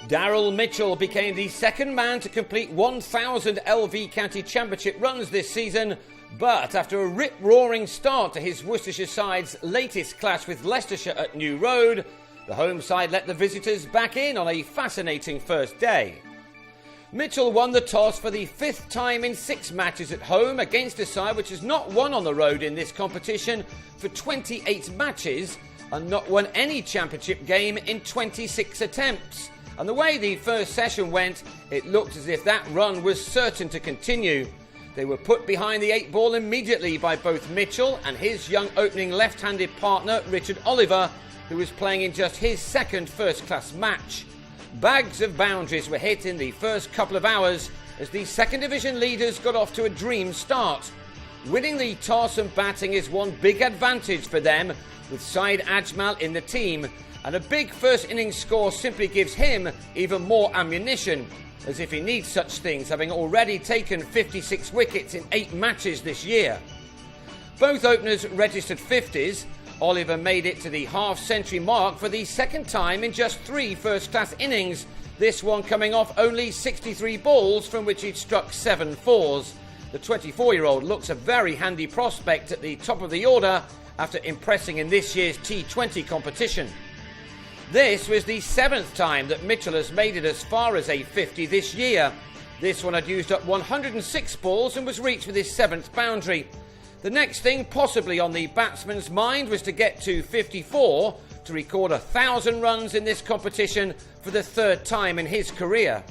Daryl Mitchell became the second man to complete 1,000 LV County Championship runs this season, but after a rip-roaring start to his Worcestershire side's latest clash with Leicestershire at New Road, the home side let the visitors back in on a fascinating first day. Mitchell won the toss for the fifth time in 6 matches at home against a side which has not won on the road in this competition for 28 matches and not won any championship game in 26 attempts. And the way the first session went, it looked as if that run was certain to continue. They were put behind the 8 ball immediately by both Mitchell and his young opening left-handed partner Richard Oliver, who was playing in just his second first-class match. Bags of boundaries were hit in the first couple of hours as the second division leaders got off to a dream start. Winning the toss and batting is one big advantage for them, with Syed Ajmal in the team, and a big first innings score simply gives him even more ammunition, as if he needs such things, having already taken 56 wickets in 8 matches this year. Both openers registered 50s. Oliver made it to the half-century mark for the second time in just 3 first-class innings, this one coming off only 63 balls from which he'd struck 7 fours. The 24-year-old looks a very handy prospect at the top of the order after impressing in this year's T20 competition. This was the 7th time that Mitchell has made it as far as a 50 this year. This one had used up 106 balls and was reached with his 7th boundary. The next thing possibly on the batsman's mind was to get to 54 to record 1,000 runs in this competition for the 3rd time in his career.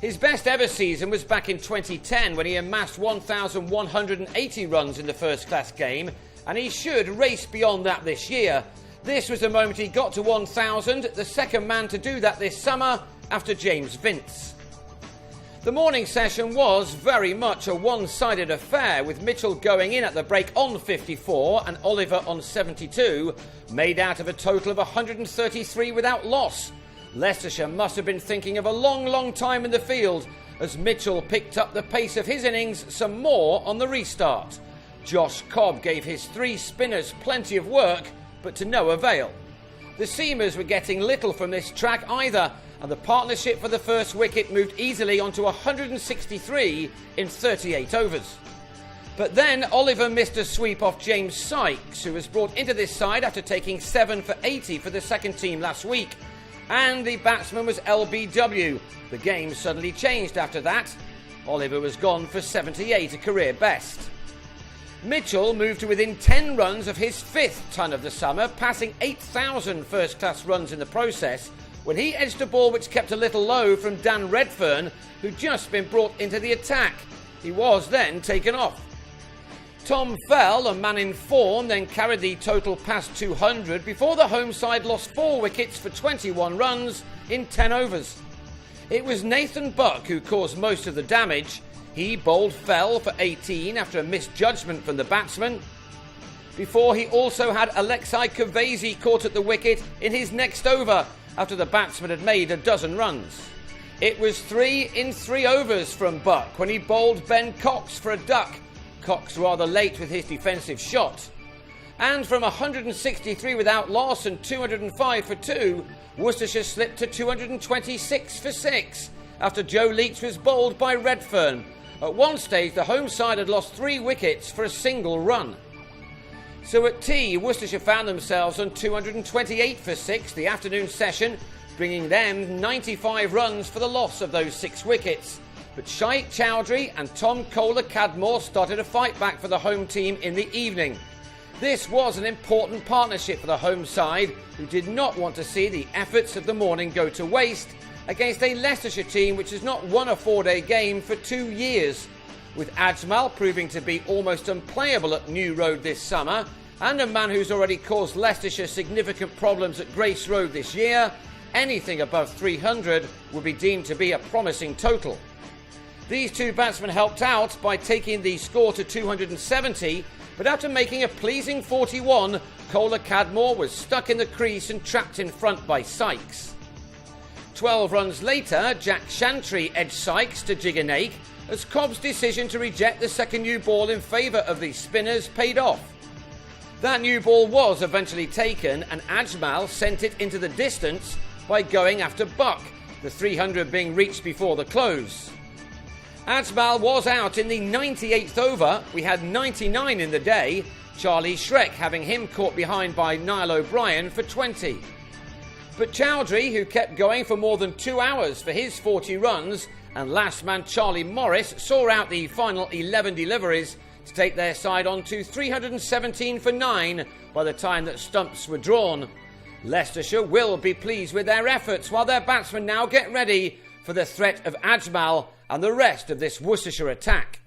His best ever season was back in 2010 when he amassed 1,180 runs in the first-class game, and he should race beyond that this year. This was the moment he got to 1,000, the second man to do that this summer after James Vince. The morning session was very much a one-sided affair, with Mitchell going in at the break on 54 and Oliver on 72, made out of a total of 133 without loss. Leicestershire must have been thinking of a long time in the field as Mitchell picked up the pace of his innings some more on the restart. Josh Cobb gave his 3 spinners plenty of work, but to no avail. The seamers were getting little from this track either, and the partnership for the first wicket moved easily onto 163 in 38 overs. But then Oliver missed a sweep off James Sykes, who was brought into this side after taking 7 for 80 for the second team last week. And the batsman was LBW. The game suddenly changed after that. Oliver was gone for 78, a career best. Mitchell moved to within 10 runs of his 5th ton of the summer, passing 8,000 first-class runs in the process, when he edged a ball which kept a little low from Dan Redfern, who'd just been brought into the attack. He was then taken off. Tom Fell, a man in form, then carried the total past 200 before the home side lost 4 wickets for 21 runs in 10 overs. It was Nathan Buck who caused most of the damage. He bowled Fell for 18 after a misjudgment from the batsman, before he also had Alexei Kavesi caught at the wicket in his next over after the batsman had made a dozen runs. It was 3 in 3 overs from Buck when he bowled Ben Cox for a duck, Cox rather late with his defensive shot. And from 163 without loss and 205 for 2, Worcestershire slipped to 226 for 6 after Joe Leach was bowled by Redfern. At one stage, the home side had lost 3 wickets for a single run. So at tea, Worcestershire found themselves on 228 for 6 the afternoon session, bringing them 95 runs for the loss of those 6 wickets. But Shaikh Chowdhury and Tom Kohler-Cadmore started a fight back for the home team in the evening. This was an important partnership for the home side, who did not want to see the efforts of the morning go to waste against a Leicestershire team which has not won a 4-day game for 2 years, with Ajmal proving to be almost unplayable at New Road this summer, and a man who's already caused Leicestershire significant problems at Grace Road this year. Anything above 300 would be deemed to be a promising total. These 2 batsmen helped out by taking the score to 270, but after making a pleasing 41, Kohler-Cadmore was stuck in the crease and trapped in front by Sykes. 12 runs later, Jack Shantry edged Sykes to jig an ache as Cobb's decision to reject the second new ball in favour of the spinners paid off. That new ball was eventually taken and Ajmal sent it into the distance by going after Buck, the 300 being reached before the close. Ajmal was out in the 98th over. We had 99 in the day, Charlie Shrek having him caught behind by Niall O'Brien for 20. But Chowdhury, who kept going for more than 2 hours for his 40 runs, and last man Charlie Morris saw out the final 11 deliveries to take their side on to 317 for 9 by the time that stumps were drawn. Leicestershire will be pleased with their efforts while their batsmen now get ready for the threat of Ajmal and the rest of this Worcestershire attack.